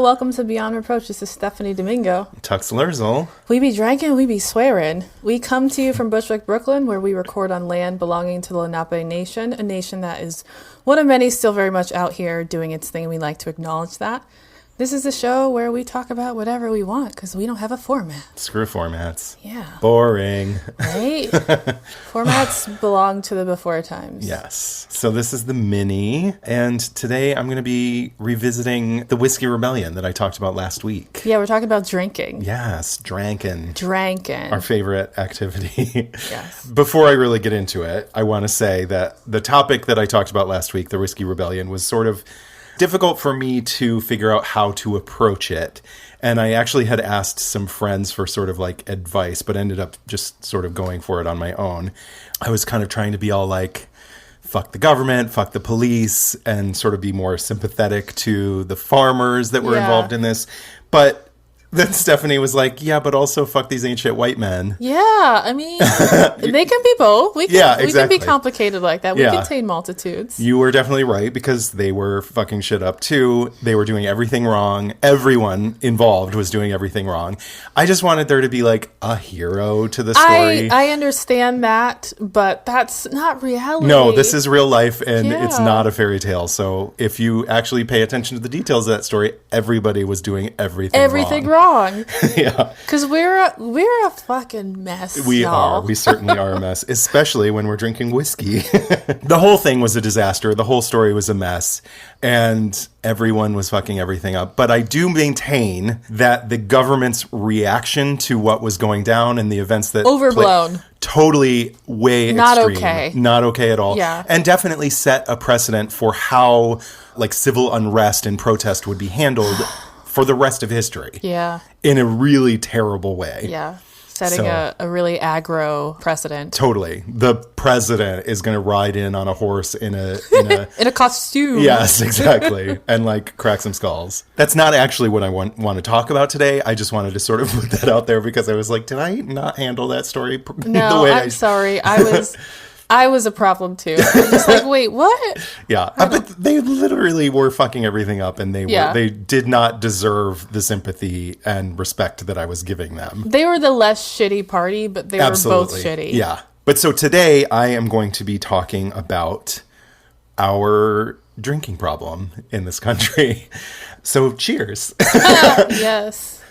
welcome to Beyond Reproach. This is Stephanie Domingo. Tux Lerzel. We be drinking, we be swearing. We come to you from Bushwick, Brooklyn, where we record on land belonging to the Lenape Nation, a nation that is one of many still very much out here doing its thing, and we like to acknowledge that. This is a show where we talk about whatever we want because we don't have a format. Screw formats. Yeah. Boring. Right? Formats belong to the before times. Yes. So this is the mini, and today I'm going to be revisiting the Whiskey Rebellion that I talked about last week. Yeah, we're talking about drinking. Yes, drankin'. Drankin'. Our favorite activity. Yes. Before I really get into it, I want to say that the topic that I talked about last week, the Whiskey Rebellion, was sort of difficult for me to figure out how to approach it. And I actually had asked some friends for sort of like advice, but ended up just sort of going for it on my own. I was kind of trying to be all like, fuck the government, fuck the police, and sort of be more sympathetic to the farmers that were involved in this. But then Stephanie was like, yeah, but also fuck these ancient white men. Yeah, I mean, they can be both. We can be complicated like that. We contain multitudes. You were definitely right, because they were fucking shit up too. They were doing everything wrong. Everyone involved was doing everything wrong. I just wanted there to be like a hero to the story. I understand that, but that's not reality. No, this is real life, and it's not a fairy tale. So if you actually pay attention to the details of that story, everybody was doing everything wrong. Yeah, because we're a fucking mess. We certainly are a mess, especially when we're drinking whiskey. The whole thing was a disaster. The whole story was a mess, and everyone was fucking everything up. But I do maintain that the government's reaction to what was going down and the events that overblown, totally way not extreme, not okay at all. Yeah, and definitely set a precedent for how like civil unrest and protest would be handled for the rest of history. Yeah. In a really terrible way. Yeah. Setting a really aggro precedent. Totally. The president is going to ride in on a horse in a in a costume. Yes, exactly. And like crack some skulls. That's not actually what I want to talk about today. I just wanted to sort of put that out there because I was like, did I not handle that story the way I'm sorry. I was a problem too. I'm just like, wait, what? Yeah, but they literally were fucking everything up, and they did not deserve the sympathy and respect that I was giving them. They were the less shitty party, but they were both shitty. Yeah. But so today I am going to be talking about our drinking problem in this country. So cheers. Yes.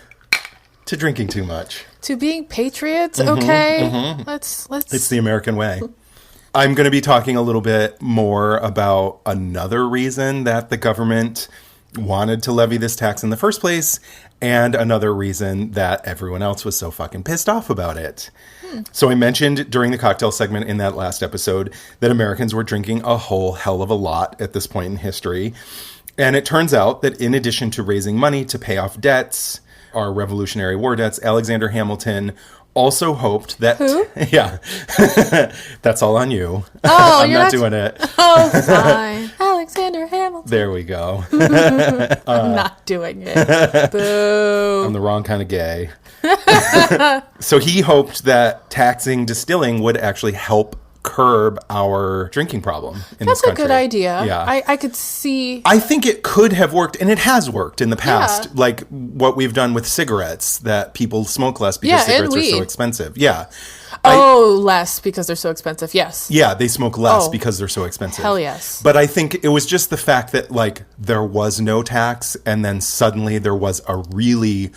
To drinking too much. To being patriots, okay? Mm-hmm. Let's It's the American way. I'm going to be talking a little bit more about another reason that the government wanted to levy this tax in the first place, and another reason that everyone else was so fucking pissed off about it. So I mentioned during the cocktail segment in that last episode that Americans were drinking a whole hell of a lot at this point in history. And it turns out that in addition to raising money to pay off debts, our Revolutionary War debts, Alexander Hamilton also hoped that... Who? Yeah. That's all on you. Oh, I'm not doing it. Oh, fine. Alexander Hamilton. There we go. I'm not doing it. Boo. I'm the wrong kind of gay. So he hoped that taxing distilling would actually help curb our drinking problem in this country. That's a good idea. Yeah. I could see... I think it could have worked, and it has worked in the past. Yeah. Like what we've done with cigarettes, that people smoke less because cigarettes are so expensive. Yeah. Less because they're so expensive. Yes. Yeah, they smoke less because they're so expensive. Hell yes. But I think it was just the fact that like there was no tax, and then suddenly there was a really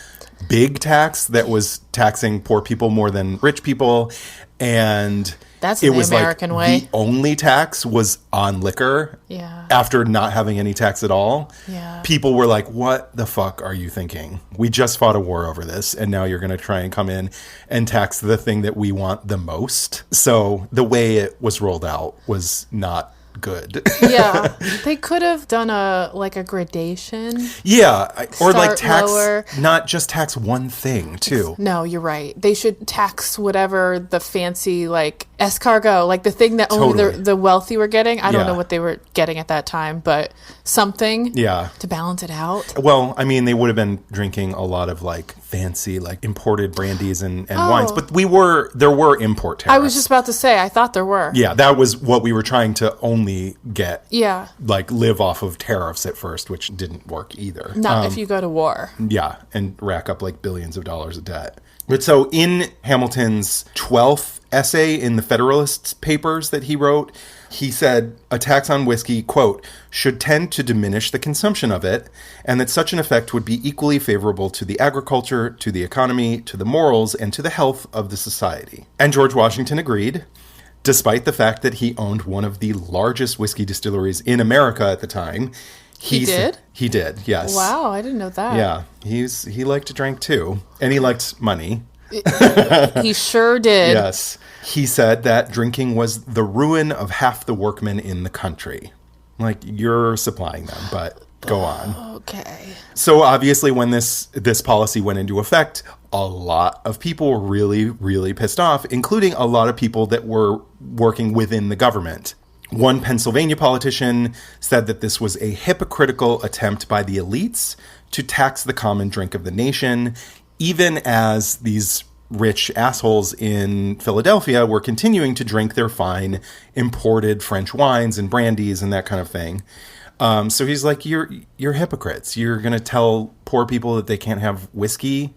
big tax that was taxing poor people more than rich people, and that's the American way. The only tax was on liquor. Yeah. After not having any tax at all. Yeah. People were like, what the fuck are you thinking? We just fought a war over this, and now you're going to try and come in and tax the thing that we want the most. So the way it was rolled out was not good. Yeah. They could have done a gradation. Yeah. Or like tax, lower. Not just tax one thing too. No, you're right. They should tax whatever the fancy like escargot, like the thing that only the wealthy were getting. I don't know what they were getting at that time, but something to balance it out. Well, I mean, they would have been drinking a lot of like fancy, like imported brandies and wines. But there were import tariffs. I was just about to say, I thought there were. Yeah, that was what we were trying to only get. Yeah. Like live off of tariffs at first, which didn't work either. Not if you go to war. Yeah, and rack up like billions of dollars of debt. But so in Hamilton's 12th essay in the Federalist Papers that he wrote, he said a tax on whiskey, quote, should tend to diminish the consumption of it, and that such an effect would be equally favorable to the agriculture, to the economy, to the morals, and to the health of the society. And George Washington agreed, despite the fact that he owned one of the largest whiskey distilleries in America at the time. He did? He did, yes. Wow, I didn't know that. Yeah, he liked to drink too, and he liked money. He sure did. Yes. He said that drinking was the ruin of half the workmen in the country. Like, you're supplying them, but go on. Okay. So obviously when this policy went into effect, a lot of people were really, really pissed off, including a lot of people that were working within the government. One Pennsylvania politician said that this was a hypocritical attempt by the elites to tax the common drink of the nation, even as these rich assholes in Philadelphia were continuing to drink their fine imported French wines and brandies and that kind of thing. So he's like, you're hypocrites. You're going to tell poor people that they can't have whiskey,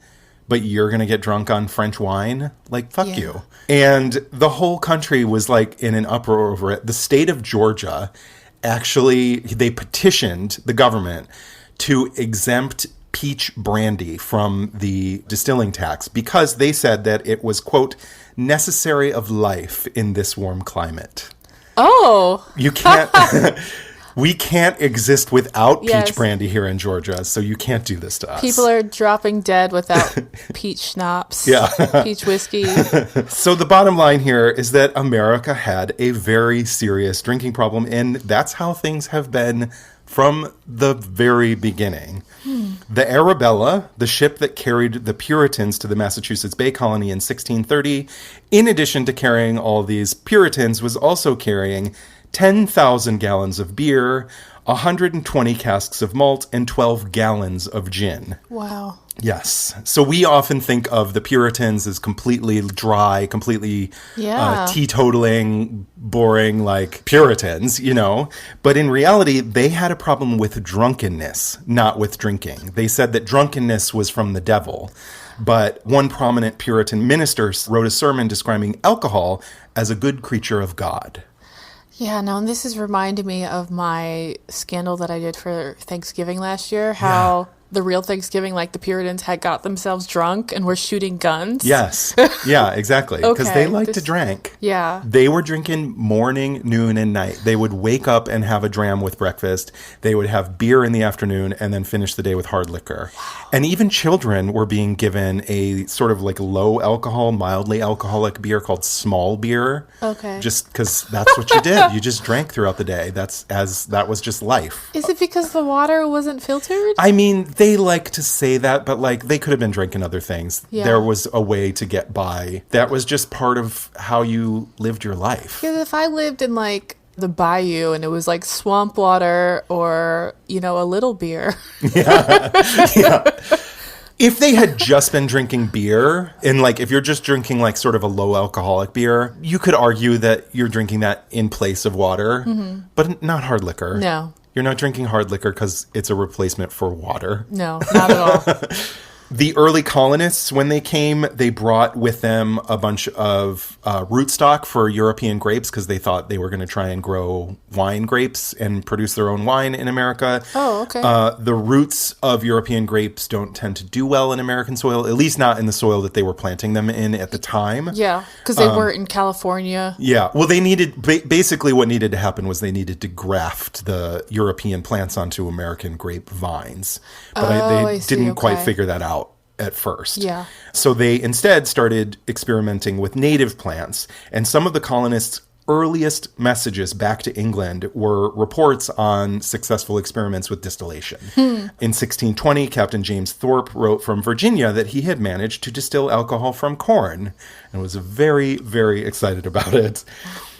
but you're going to get drunk on French wine? Like, fuck you. And the whole country was like in an uproar over it. The state of Georgia, actually, they petitioned the government to exempt peach brandy from the distilling tax because they said that it was, quote, necessary of life in this warm climate. Oh. You can't... We can't exist without Yes. peach brandy here in Georgia, so you can't do this to us. People are dropping dead without peach schnapps. Yeah. Peach whiskey. So the bottom line here is that America had a very serious drinking problem, and that's how things have been from the very beginning. The Arabella, the ship that carried the Puritans to the Massachusetts Bay Colony in 1630, in addition to carrying all these Puritans, was also carrying 10,000 gallons of beer, 120 casks of malt, and 12 gallons of gin. Wow. Yes. So we often think of the Puritans as completely dry, completely teetotaling, boring, like Puritans, you know. But in reality, they had a problem with drunkenness, not with drinking. They said that drunkenness was from the devil. But one prominent Puritan minister wrote a sermon describing alcohol as a good creature of God. Yeah, no, and this is reminding me of my scandal that I did for Thanksgiving last year, how the real Thanksgiving, like the Puritans had got themselves drunk and were shooting guns. Yes. Yeah, exactly. Because they liked to drink. Yeah. They were drinking morning, noon, and night. They would wake up and have a dram with breakfast. They would have beer in the afternoon and then finish the day with hard liquor. Wow. And even children were being given a sort of like low alcohol, mildly alcoholic beer called small beer. Okay. Just because that's what you did. You just drank throughout the day. That was just life. Is it because the water wasn't filtered? I mean, they like to say that, but like they could have been drinking other things. Yeah. There was a way to get by. That was just part of how you lived your life. Because if I lived in like the bayou and it was like swamp water or, you know, a little beer. Yeah. If they had just been drinking beer, and like if you're just drinking like sort of a low alcoholic beer, you could argue that you're drinking that in place of water, but not hard liquor. No. You're not drinking hard liquor because it's a replacement for water. No, not at all. The early colonists, when they came, they brought with them a bunch of rootstock for European grapes because they thought they were going to try and grow wine grapes and produce their own wine in America. Oh, okay. The roots of European grapes don't tend to do well in American soil, at least not in the soil that they were planting them in at the time. Yeah, because they weren't in California. Yeah. Well, they needed, basically what needed to happen was they needed to graft the European plants onto American grape vines. But they didn't quite figure that out at first. Yeah. So they instead started experimenting with native plants. And some of the colonists' earliest messages back to England were reports on successful experiments with distillation. In 1620, Captain James Thorpe wrote from Virginia that he had managed to distill alcohol from corn. and was very, very excited about it.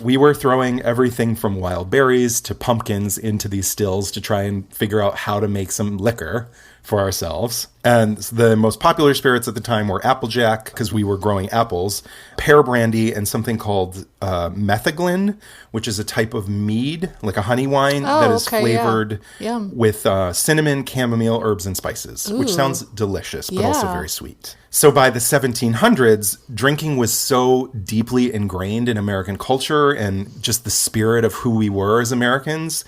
We were throwing everything from wild berries to pumpkins into these stills to try and figure out how to make some liquor for ourselves. And the most popular spirits at the time were Applejack, because we were growing apples, pear brandy, and something called metheglin, which is a type of mead, like a honey wine that is flavored with cinnamon, chamomile, herbs, and spices, which sounds delicious, but also very sweet. So by the 1700s, drinking was so deeply ingrained in American culture and just the spirit of who we were as Americans,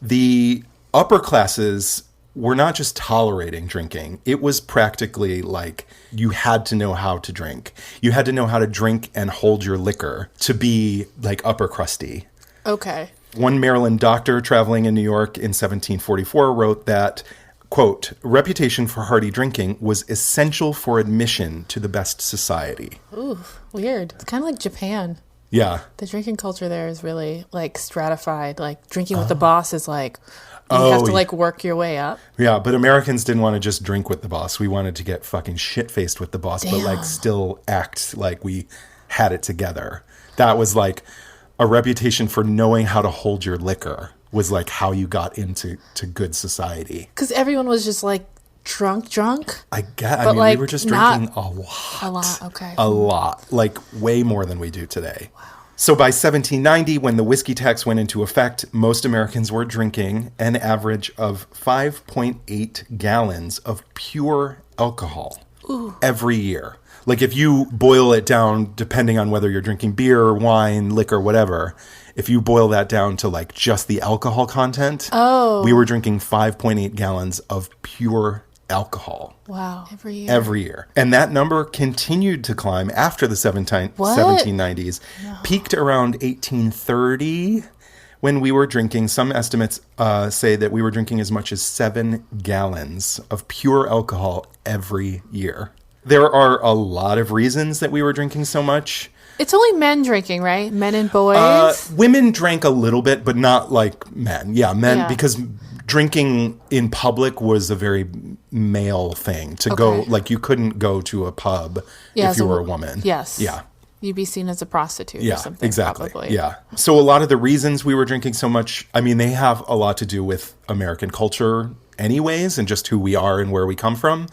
the upper classes were not just tolerating drinking. It was practically like you had to know how to drink. You had to know how to drink and hold your liquor to be like upper crusty. Okay. One Maryland doctor traveling in New York in 1744 wrote that, quote, reputation for hearty drinking was essential for admission to the best society. Ooh, weird. It's kind of like Japan. Yeah. The drinking culture there is really like stratified. Like drinking with the boss is like... You have to, like, work your way up. Yeah, but Americans didn't want to just drink with the boss. We wanted to get fucking shit-faced with the boss, but, like, still act like we had it together. That was, like, a reputation for knowing how to hold your liquor was, like, how you got into good society. Because everyone was just, like, drunk. I mean, like, we were just drinking a lot. A lot, okay. A lot. Like, way more than we do today. Wow. So by 1790, when the whiskey tax went into effect, most Americans were drinking an average of 5.8 gallons of pure alcohol every year. Like if you boil it down, depending on whether you're drinking beer, wine, liquor, whatever, if you boil that down to like just the alcohol content, we were drinking 5.8 gallons of pure alcohol. Wow. Every year. And that number continued to climb after the 1790s. No. Peaked around 1830 when we were drinking. Some estimates say that we were drinking as much as 7 gallons of pure alcohol every year. There are a lot of reasons that we were drinking so much. It's only men drinking, right? Men and boys? Women drank a little bit, but not like men. Yeah, men, because drinking in public was a very male thing to go. Like you couldn't go to a pub if you were a woman. Yes. Yeah. You'd be seen as a prostitute or something. Exactly. Probably. Yeah. So a lot of the reasons we were drinking so much, I mean, they have a lot to do with American culture anyways, and just who we are and where we come from.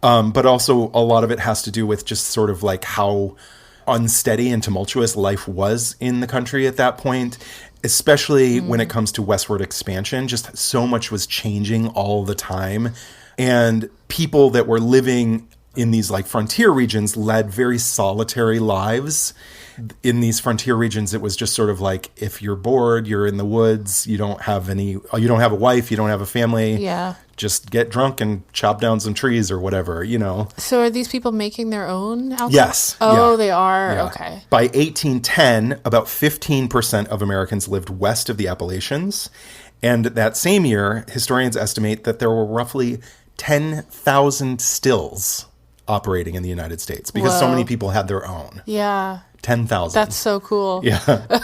But also a lot of it has to do with just sort of like how unsteady and tumultuous life was in the country at that point, especially when it comes to westward expansion. Just so much was changing all the time. And people that were living in these like frontier regions led very solitary lives. In these frontier regions, it was just sort of like, if you're bored, you're in the woods, you don't have a wife, you don't have a family. Yeah. Just get drunk and chop down some trees or whatever, you know. So are these people making their own alcohol? Yes. Oh, they are? Yeah. Okay. By 1810, about 15% of Americans lived west of the Appalachians. And that same year, historians estimate that there were roughly 10,000 stills operating in the United States because so many people had their own. Yeah. 10,000. That's so cool. Yeah.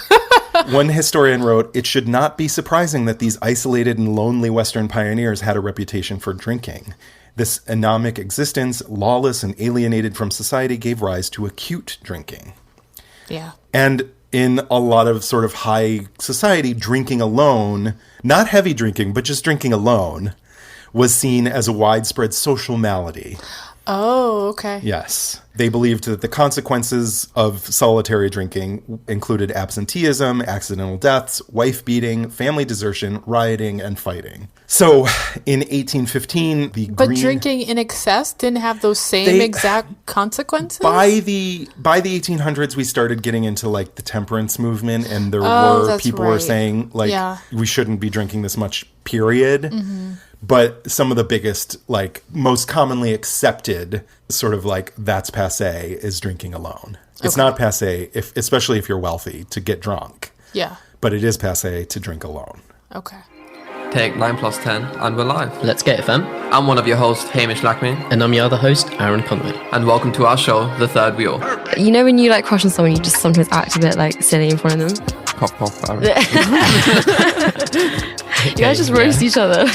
One historian wrote, "It should not be surprising that these isolated and lonely Western pioneers had a reputation for drinking. This anomic existence, lawless and alienated from society, gave rise to acute drinking." Yeah. And in a lot of sort of high society, drinking alone, not heavy drinking, but just drinking alone, was seen as a widespread social malady. Oh, okay. Yes. They believed that the consequences of solitary drinking included absenteeism, accidental deaths, wife beating, family desertion, rioting, and fighting. So in 1815, But drinking in excess didn't have those same exact consequences? By the 1800s, we started getting into like the temperance movement, and there were people were saying like, we shouldn't be drinking this much, period. But some of the biggest, like, most commonly accepted sort of like, that's passé, is drinking alone. It's not passé, especially if you're wealthy, to get drunk. Yeah. But it is passé to drink alone. Okay. Take 9 plus 10, and we're live. Let's get it, fam. I'm one of your hosts, Hamish Lackman. And I'm your other host, Aaron Conway. And welcome to our show, The Third Wheel. You know when you like crush on someone, you just sometimes act a bit like silly in front of them? Pop, You guys just roast each other.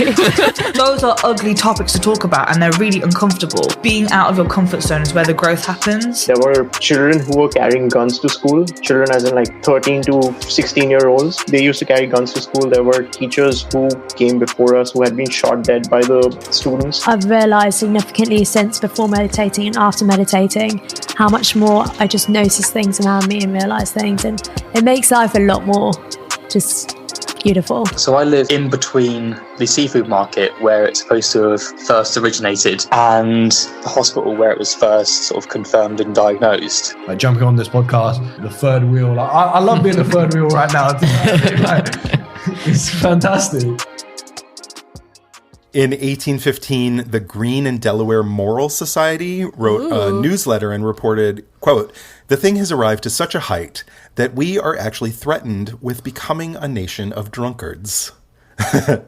Those are ugly topics to talk about and they're really uncomfortable. Being out of your comfort zone is where the growth happens. There were children who were carrying guns to school, children as in like 13 to 16-year-olds. They used to carry guns to school. There were teachers who came before us who had been shot dead by the students. I've realised significantly since before meditating and after meditating how much more I just notice things around me and realise things, and it makes life a lot more just beautiful. So I live in between the seafood market where it's supposed to have first originated and the hospital where it was first sort of confirmed and diagnosed. Like jumping on this podcast, the third wheel. Like, I love being the third wheel right now. It's fantastic. In 1815, the Green and Delaware Moral Society wrote a newsletter and reported, quote, "The thing has arrived to such a height that we are actually threatened with becoming a nation of drunkards." And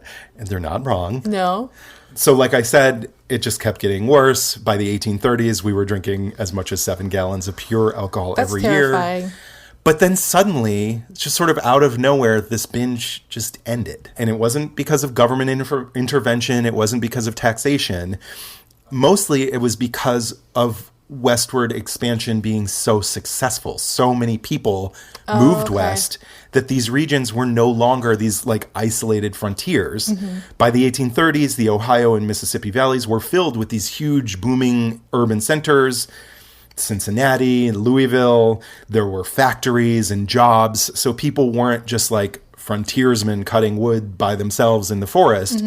they're not wrong. No. So like I said, it just kept getting worse. By the 1830s, we were drinking as much as 7 gallons of pure alcohol every terrifying. year. But then suddenly, just sort of out of nowhere, this binge just ended. And it wasn't because of government intervention. It wasn't because of taxation. Mostly it was because of westward expansion being so successful. So many people moved west that these regions were no longer these like isolated frontiers. By the 1830s, the Ohio and Mississippi valleys were filled with these huge booming urban centers. Cincinnati and Louisville, there were factories and jobs. So people weren't just like frontiersmen cutting wood by themselves in the forest.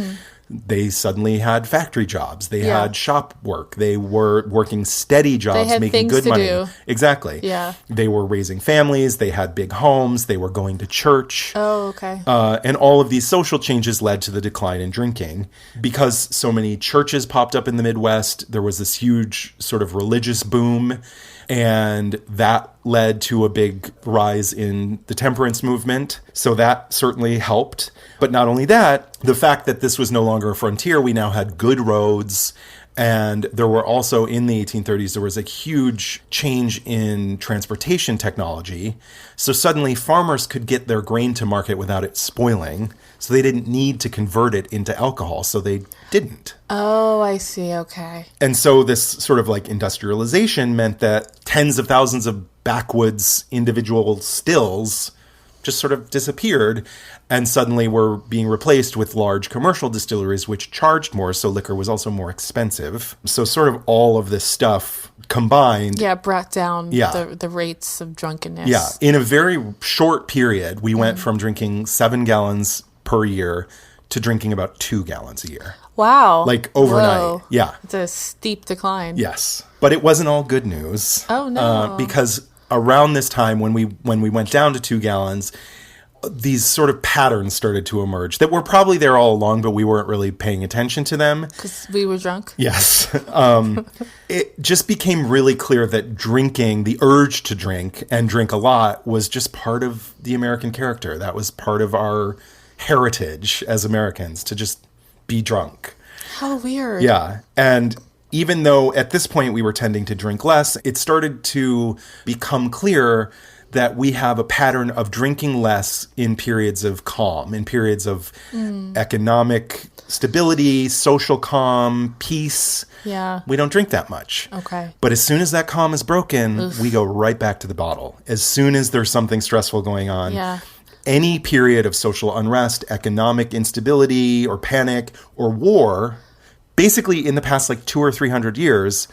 They suddenly had factory jobs. They had shop work. They were working steady jobs, making good money. Do. Exactly. Yeah. They were raising families. They had big homes. They were going to church. Oh, okay. And all of these social changes led to the decline in drinking. Because so many churches popped up in the Midwest, there was this huge sort of religious boom. And that led to a big rise in the temperance movement. So that certainly helped. But not only that, the fact that this was no longer a frontier, we now had good roads. And there were also, in the 1830s, there was a huge change in transportation technology. So suddenly farmers could get their grain to market without it spoiling. So they didn't need to convert it into alcohol. So they didn't. Oh, I see. Okay. And so this sort of like industrialization meant that tens of thousands of backwoods individual stills just sort of disappeared and suddenly were being replaced with large commercial distilleries which charged more, so liquor was also more expensive. So sort of all of this stuff combined. Yeah, brought down the rates of drunkenness. Yeah. In a very short period, we went from drinking 7 gallons per year to drinking about 2 gallons a year. Wow. Like overnight. Whoa. Yeah. It's a steep decline. Yes. But it wasn't all good news. Oh, no. Because around this time when we went down to 2 gallons, these sort of patterns started to emerge that were probably there all along, but we weren't really paying attention to them. Because we were drunk? Yes. It just became really clear that drinking, the urge to drink and drink a lot, was just part of the American character. That was part of our heritage as Americans, to just be drunk. How weird. Yeah. And even though at this point we were tending to drink less, it started to become clear that we have a pattern of drinking less in periods of calm, in periods of economic stability, social calm, peace. Yeah. We don't drink that much. Okay. But as soon as that calm is broken, we go right back to the bottle. As soon as there's something stressful going on. Yeah. Any period of social unrest, economic instability, or panic, or war, basically in the past like 200 or 300 years,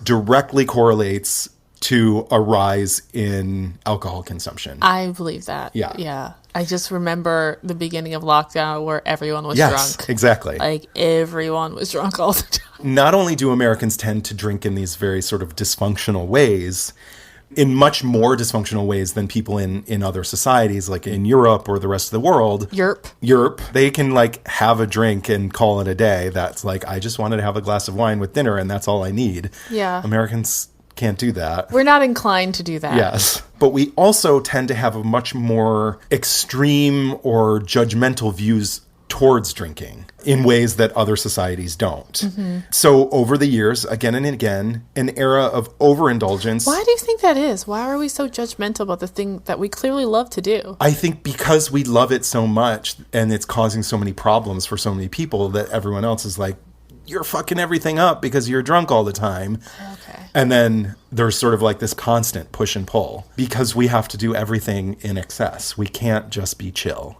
directly correlates to a rise in alcohol consumption. I believe that. Yeah. Yeah. I just remember the beginning of lockdown where everyone was Yes, drunk. exactly. Like everyone was drunk all the time. Not only do Americans tend to drink in these very sort of dysfunctional ways, in much more dysfunctional ways than people in other societies, like in Europe or the rest of the world. Europe. They can like have a drink and call it a day. That's like, I just wanted to have a glass of wine with dinner and that's all I need. Yeah. Americans can't do that. We're not inclined to do that. Yes. But we also tend to have a much more extreme or judgmental views towards drinking in ways that other societies don't. So over the years, again and again, an era of overindulgence. Why do you think that is? Why are we so judgmental about the thing that we clearly love to do? I think because we love it so much and it's causing so many problems for so many people that everyone else is like, you're fucking everything up because you're drunk all the time. Okay. And then there's sort of like this constant push and pull because we have to do everything in excess. We can't just be chill.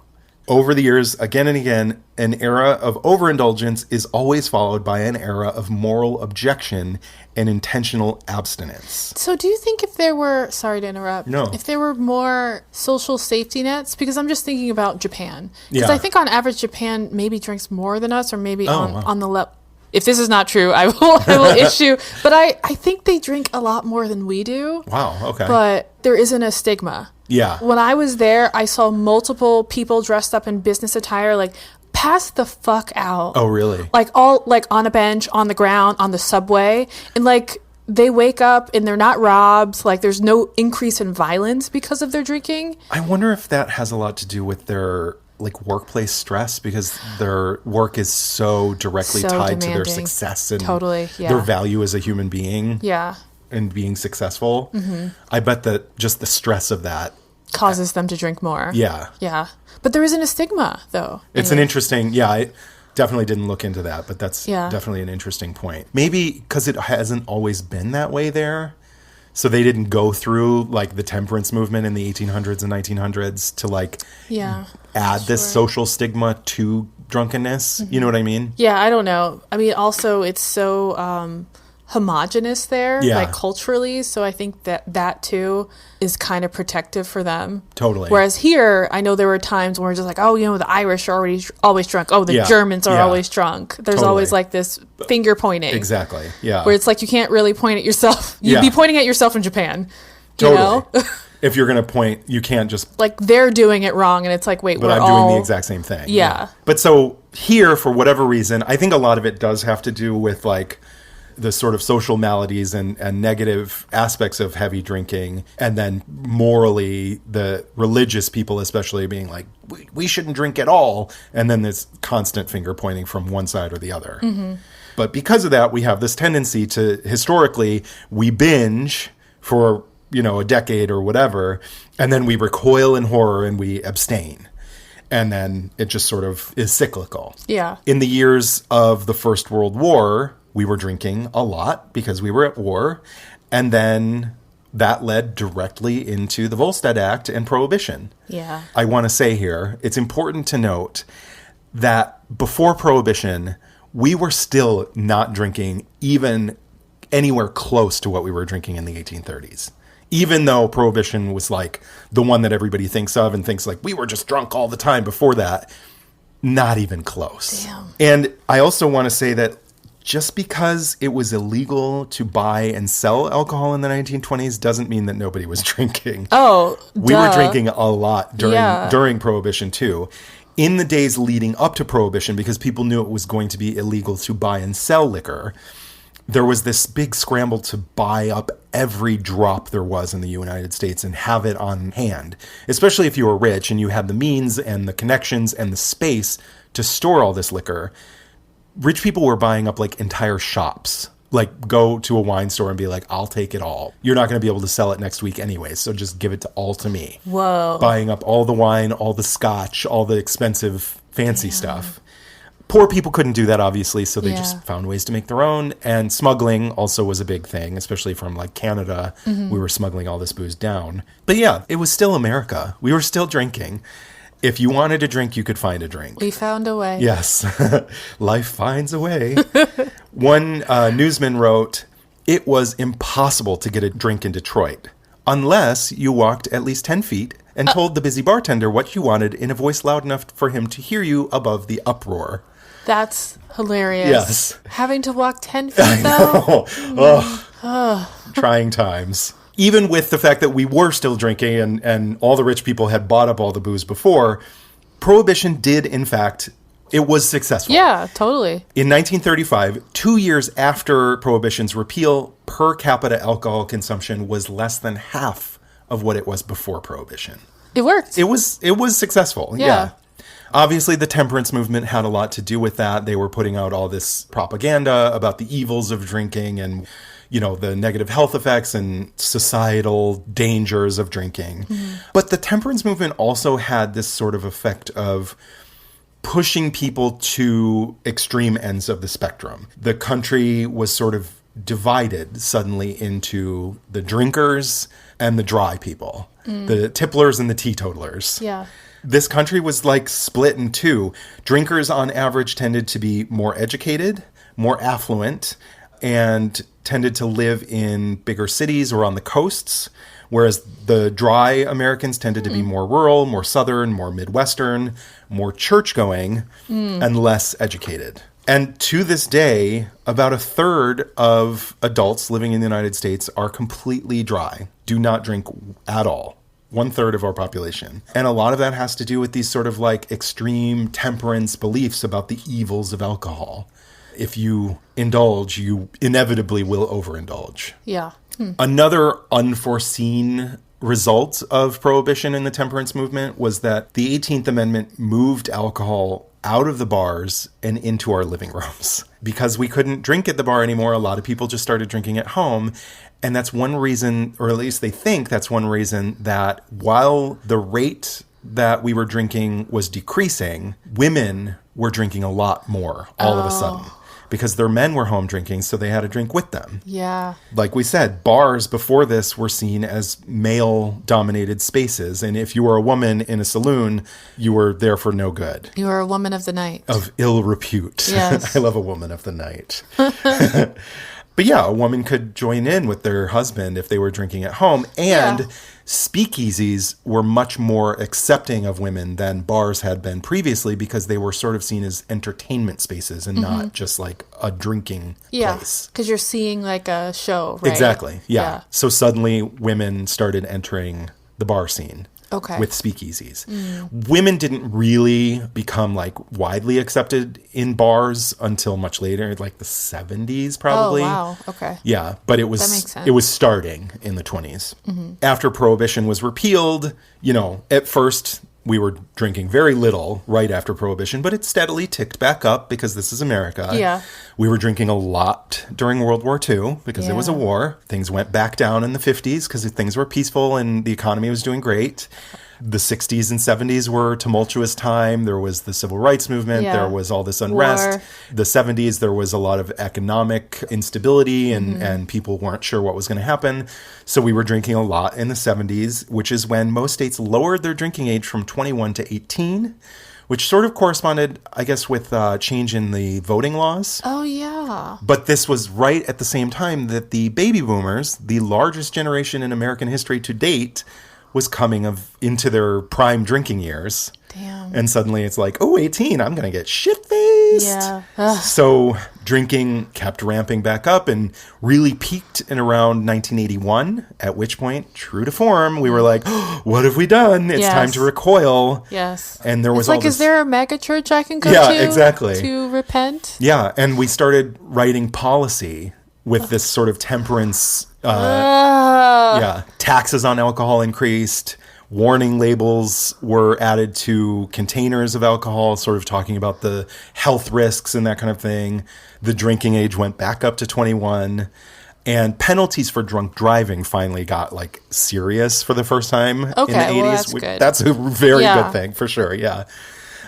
Over the years, again and again, an era of overindulgence is always followed by an era of moral objection and intentional abstinence. So do you think if there were, sorry to interrupt, No. if there were more social safety nets, because I'm just thinking about Japan. Because Yeah. I think on average, Japan maybe drinks more than us, or maybe wow. on the level. If this is not true, I will issue. But I think they drink a lot more than we do. Wow, okay. But there isn't a stigma. Yeah. When I was there, I saw multiple people dressed up in business attire, like, pass the fuck out. Oh, really? Like, all, like, on a bench, on the ground, on the subway. And, like, they wake up and they're not robbed. Like, there's no increase in violence because of their drinking. I wonder if that has a lot to do with their like workplace stress because their work is so directly So tied to their demanding. success and Totally, yeah. their value as a human being. Yeah. And being successful. I bet that just the stress of that Causes them to drink more. Yeah. Yeah. But there isn't a stigma, though. It's an interesting, I definitely didn't look into that, but that's definitely an interesting point. Maybe because it hasn't always been that way there. So they didn't go through like the temperance movement in the 1800s and 1900s to like add this social stigma to drunkenness. You know what I mean? Yeah, I don't know. I mean, also it's so homogenous there, like culturally. So I think that too is kind of protective for them. Totally. Whereas here, I know there were times when we're just like, oh, you know, the Irish are always drunk. Oh, the Germans are always drunk. There's always like this finger pointing. Exactly. Yeah. Where it's like you can't really point at yourself. You'd be pointing at yourself in Japan. You know? If you're going to point, you can't just... Like, they're doing it wrong, and it's like, wait, but I'm doing the exact same thing. Yeah. But so here, for whatever reason, I think a lot of it does have to do with, like, the sort of social maladies and negative aspects of heavy drinking. And then morally, the religious people especially being like, we shouldn't drink at all. And then this constant finger pointing from one side or the other. But because of that, we have this tendency to, historically, we binge for... a decade or whatever, and then we recoil in horror and we abstain. And then it just sort of is cyclical. Yeah. In the years of the First World War, we were drinking a lot because we were at war. And then that led directly into the Volstead Act and Prohibition. Yeah. I want to say here, it's important to note that before Prohibition, we were still not drinking even anywhere close to what we were drinking in the 1830s. Even though Prohibition was like the one that everybody thinks of and thinks like we were just drunk all the time before that, not even close. Damn. And I also want to say that just because it was illegal to buy and sell alcohol in the 1920s doesn't mean that nobody was drinking. Oh, we were drinking a lot during Prohibition too. In the days leading up to Prohibition, because people knew it was going to be illegal to buy and sell liquor, there was this big scramble to buy up every drop there was in the United States and have it on hand, especially if you were rich and you had the means and the connections and the space to store all this liquor. Rich people were buying up like entire shops, like go to a wine store and be like, I'll take it all. You're not going to be able to sell it next week anyway, so just give it all to me. Whoa. Buying up all the wine, all the scotch, all the expensive fancy stuff. Poor people couldn't do that, obviously, so they just found ways to make their own. And smuggling also was a big thing, especially from like Canada. We were smuggling all this booze down. But yeah, it was still America. We were still drinking. If you wanted a drink, you could find a drink. We found a way. Yes. Life finds a way. One newsman wrote, it was impossible to get a drink in Detroit unless you walked at least 10 feet and told the busy bartender what you wanted in a voice loud enough for him to hear you above the uproar. That's hilarious. Yes. Having to walk 10 feet, though? Trying times. Even with the fact that we were still drinking and all the rich people had bought up all the booze before, Prohibition did, in fact, it was successful. Yeah, totally. In 1935, 2 years after Prohibition's repeal, per capita alcohol consumption was less than half of what it was before Prohibition. It worked. It was successful. Yeah. Obviously, the temperance movement had a lot to do with that. They were putting out all this propaganda about the evils of drinking and, the negative health effects and societal dangers of drinking. But the temperance movement also had this sort of effect of pushing people to extreme ends of the spectrum. The country was sort of divided suddenly into the drinkers and the dry people, the tipplers and the teetotalers. Yeah. This country was like split in two. Drinkers on average tended to be more educated, more affluent, and tended to live in bigger cities or on the coasts, whereas the dry Americans tended to be more rural, more southern, more Midwestern, more church-going, and less educated. And to this day, about a third of adults living in the United States are completely dry, do not drink at all. 1/3 of our population. And a lot of that has to do with these sort of like extreme temperance beliefs about the evils of alcohol. If you indulge, you inevitably will overindulge. Yeah. Another unforeseen result of prohibition in the temperance movement was that the 18th Amendment moved alcohol out of the bars and into our living rooms. Because we couldn't drink at the bar anymore, a lot of people just started drinking at home. And that's one reason, or at least they think that's one reason, that while the rate that we were drinking was decreasing, women were drinking a lot more all of a sudden. Because their men were home drinking, so they had to drink with them. Yeah. Like we said, bars before this were seen as male-dominated spaces. And if you were a woman in a saloon, you were there for no good. You were a woman of the night. Of ill repute. Yes. I love a woman of the night. But yeah, a woman could join in with their husband if they were drinking at home. And speakeasies were much more accepting of women than bars had been previously because they were sort of seen as entertainment spaces and not just like a drinking place. Because you're seeing like a show, right? Exactly. Yeah. So suddenly women started entering the bar scene. Okay. With speakeasies. Women didn't really become like widely accepted in bars until much later, like the 70s probably. Oh, wow. Okay. Yeah, but That makes sense. it was starting in the 20s. After Prohibition was repealed, at first we were drinking very little right after Prohibition, but it steadily ticked back up because this is America. Yeah. We were drinking a lot during World War II because there was a war. Things went back down in the 50s because things were peaceful and the economy was doing great. The 60s and 70s were a tumultuous time. There was the civil rights movement. Yeah. There was all this unrest. War. The 70s, there was a lot of economic instability and people weren't sure what was going to happen. So we were drinking a lot in the 70s, which is when most states lowered their drinking age from 21 to 18, which sort of corresponded, I guess, with change in the voting laws. Oh, yeah. But this was right at the same time that the baby boomers, the largest generation in American history to date, was coming into their prime drinking years. Damn. And suddenly it's like, 18, I'm going to get shit-faced. Yeah. Ugh. So drinking kept ramping back up and really peaked in around 1981, at which point, true to form, we were like, what have we done? It's time to recoil. Yes. And there was it's like, is there a mega church I can go to? Yeah, exactly. To repent? Yeah, and we started writing policy with this sort of temperance... taxes on alcohol increased. Warning labels were added to containers of alcohol, sort of talking about the health risks and that kind of thing. The drinking age went back up to 21. And penalties for drunk driving finally got like serious for the first time in the 80s. That's good. That's a very good thing for sure, yeah.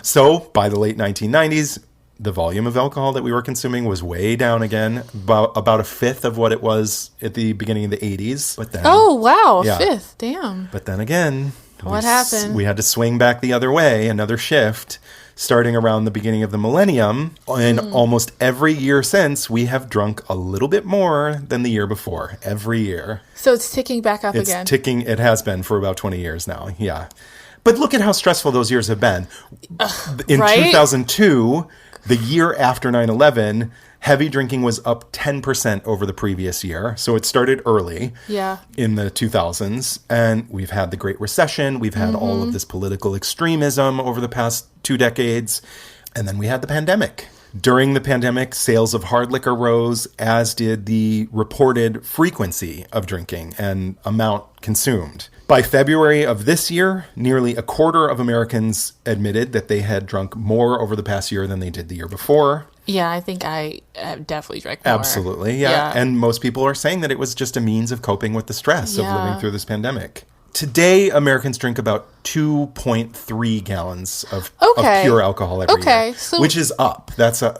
So by the late 1990s, the volume of alcohol that we were consuming was way down again, about a fifth of what it was at the beginning of the 80s. But then, a fifth. Damn. But then again, what happened? We had to swing back the other way, another shift, starting around the beginning of the millennium. And almost every year since, we have drunk a little bit more than the year before, every year. So it's ticking back up again. It's ticking. It has been for about 20 years now, yeah. But look at how stressful those years have been. In 2002... the year after 9/11, heavy drinking was up 10% over the previous year. So it started early in the 2000s. And we've had the Great Recession. We've had all of this political extremism over the past 2 decades. And then we had the pandemic. During the pandemic, sales of hard liquor rose, as did the reported frequency of drinking and amount consumed. By February of this year, nearly a quarter of Americans admitted that they had drunk more over the past year than they did the year before. Yeah, I think I definitely drank more. Absolutely, yeah. And most people are saying that it was just a means of coping with the stress of living through this pandemic. Today, Americans drink about 2.3 gallons of pure alcohol every year, which is up. That's a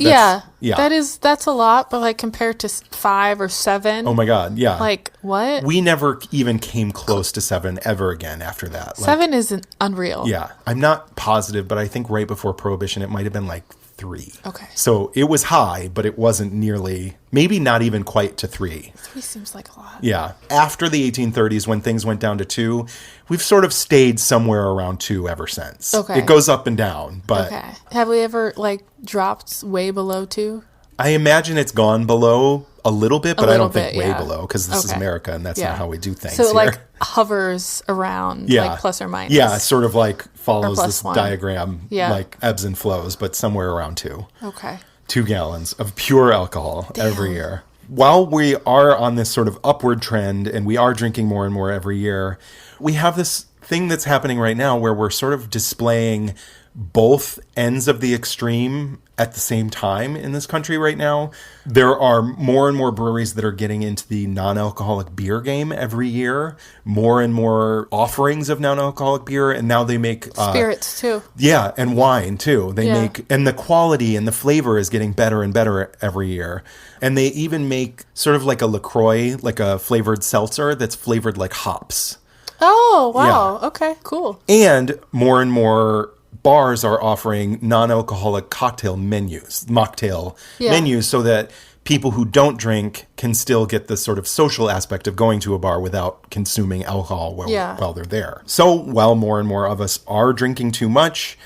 lot, but like compared to 5 or 7. Oh my God, yeah. Like what? We never even came close to 7 ever again after that. 7 is unreal. Yeah, I'm not positive, but I think right before Prohibition, it might have been like 3. Okay. So it was high, but it wasn't nearly, maybe not even quite to 3. 3 seems like a lot. Yeah. After the 1830s, when things went down to 2, we've sort of stayed somewhere around 2 ever since. Okay. It goes up and down, but... Okay. Have we ever, like, dropped way below 2? I imagine it's gone below a little bit, but I don't think way below, because this is America, and that's not how we do things so, here. like, hovers around, like, plus or minus. Yeah, sort of like follows this 1. diagram, like ebbs and flows, but somewhere around 2. Okay. 2 gallons of pure alcohol every year. While we are on this sort of upward trend and we are drinking more and more every year, we have this thing that's happening right now where we're sort of displaying both ends of the extreme at the same time in this country right now. There are more and more breweries that are getting into the non-alcoholic beer game every year, more and more offerings of non-alcoholic beer, and now they make spirits too. Yeah, and wine too. They make, and the quality and the flavor is getting better and better every year. And they even make sort of like a LaCroix, like a flavored seltzer that's flavored like hops. Oh, wow. Yeah. Okay, cool. And more bars are offering non-alcoholic cocktail menus, mocktail menus, so that people who don't drink can still get the sort of social aspect of going to a bar without consuming alcohol while they're there. So while more and more of us are drinking too much,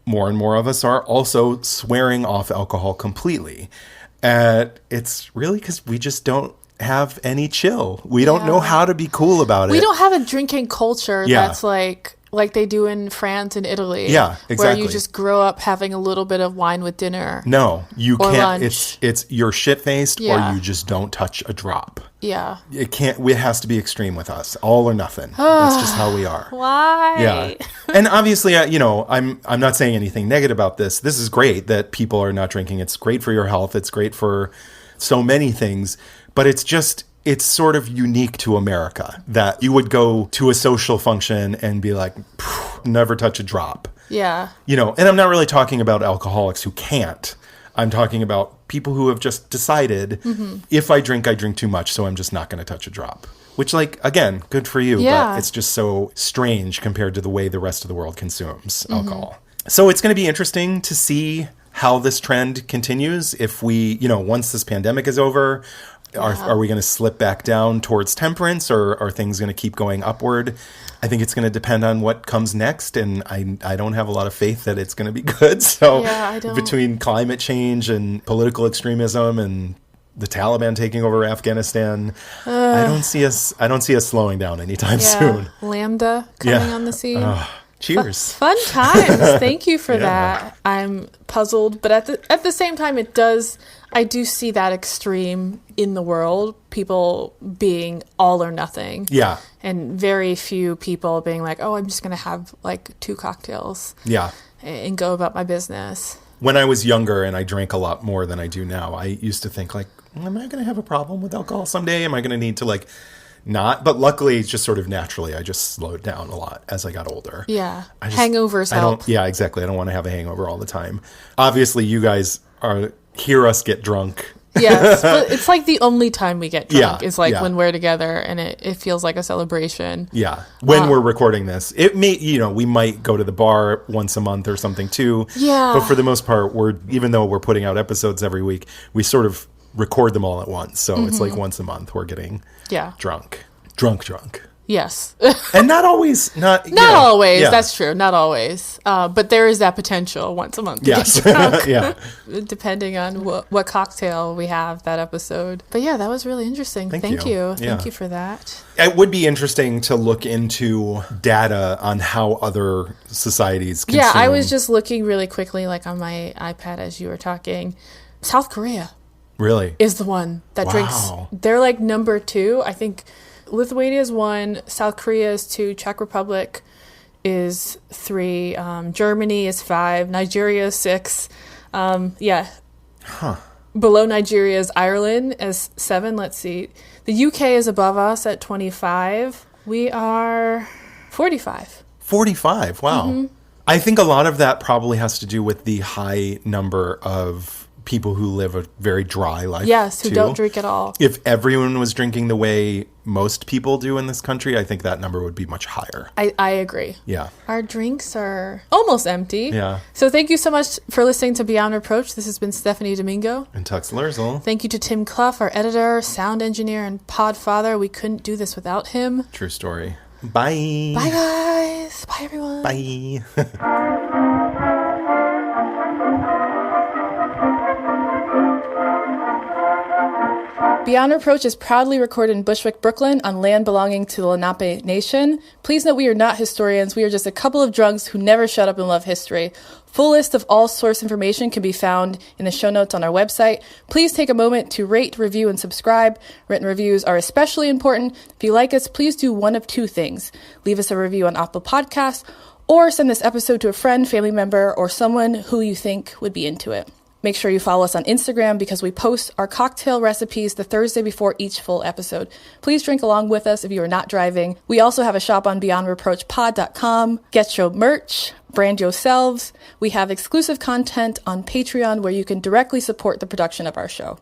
more and more of us are also swearing off alcohol completely. And it's really because we just don't have any chill. We don't know how to be cool about it. We don't have a drinking culture that's like they do in France and Italy. Yeah, exactly. Where you just grow up having a little bit of wine with dinner. No, you can't. Lunch. It's you're shit-faced or you just don't touch a drop. Yeah. It has to be extreme with us. All or nothing. That's just how we are. Why? Yeah. And obviously, I'm not saying anything negative about this. This is great that people are not drinking. It's great for your health. It's great for so many things. But it's sort of unique to America that you would go to a social function and be like, never touch a drop. Yeah. And I'm not really talking about alcoholics who can't. I'm talking about people who have just decided, if I drink too much, so I'm just not going to touch a drop. Which, again, good for you, but it's just so strange compared to the way the rest of the world consumes alcohol. So it's going to be interesting to see how this trend continues. If we, once this pandemic is over, are we going to slip back down towards temperance, or are things going to keep going upward? I think it's going to depend on what comes next, and I don't have a lot of faith that it's going to be good. So between climate change and political extremism and the Taliban taking over Afghanistan, I don't see us slowing down anytime soon. Lambda coming on the scene. Cheers. Fun times. Thank you for that. I'm puzzled, but at the same time, I do see that extreme in the world, people being all or nothing. Yeah. And very few people being like, oh, I'm just going to have 2 cocktails. Yeah. And go about my business. When I was younger and I drank a lot more than I do now, I used to think am I going to have a problem with alcohol someday? Am I going to need to not? But luckily, it's just sort of naturally, I just slowed down a lot as I got older. Yeah. Hangovers help. Yeah, exactly. I don't want to have a hangover all the time. Obviously, you guys hear us get drunk. Yes, but it's the only time we get drunk is when we're together, and it feels like a celebration. Yeah. When we're recording this, it may, we might go to the bar once a month or something too. Yeah. But for the most part, even though we're putting out episodes every week, we sort of record them all at once. So it's once a month we're getting drunk. Yes. And not always. Not always. Yeah. That's true. Not always. But there is that potential once a month to get drunk. Yeah. Depending on what cocktail we have that episode. But yeah, that was really interesting. Thank you. Thank you for that. It would be interesting to look into data on how other societies consume. Yeah, I was just looking really quickly on my iPad as you were talking. South Korea. Really? Is the one that drinks. They're number 2. I think Lithuania is 1, South Korea is 2, Czech Republic is 3, Germany is 5, Nigeria is 6. Yeah. Huh. Below Nigeria is Ireland as 7. Let's see. The UK is above us at 25. We are 45. 45. Wow. I think a lot of that probably has to do with the high number of people who live a very dry life. Yes, who too. don't drink at all. If everyone was drinking the way most people do in this country, I think that number would be much higher. I agree. Yeah. Our drinks are almost empty. Yeah. So thank you so much for listening to Beyond Reproach. This has been Stephanie Domingo. And Tux Lerzel. Thank you to Tim Clough, our editor, sound engineer, and podfather. We couldn't do this without him. True story. Bye. Bye, guys. Bye, everyone. Bye. Beyond Reproach is proudly recorded in Bushwick, Brooklyn, on land belonging to the Lenape Nation. Please note we are not historians. We are just a couple of drunks who never shut up and love history. Full list of all source information can be found in the show notes on our website. Please take a moment to rate, review, and subscribe. Written reviews are especially important. If you like us, please do one of 2 things. Leave us a review on Apple Podcasts, or send this episode to a friend, family member, or someone who you think would be into it. Make sure you follow us on Instagram because we post our cocktail recipes the Thursday before each full episode. Please drink along with us if you are not driving. We also have a shop on beyondreproachpod.com. Get your merch, brand yourselves. We have exclusive content on Patreon where you can directly support the production of our show.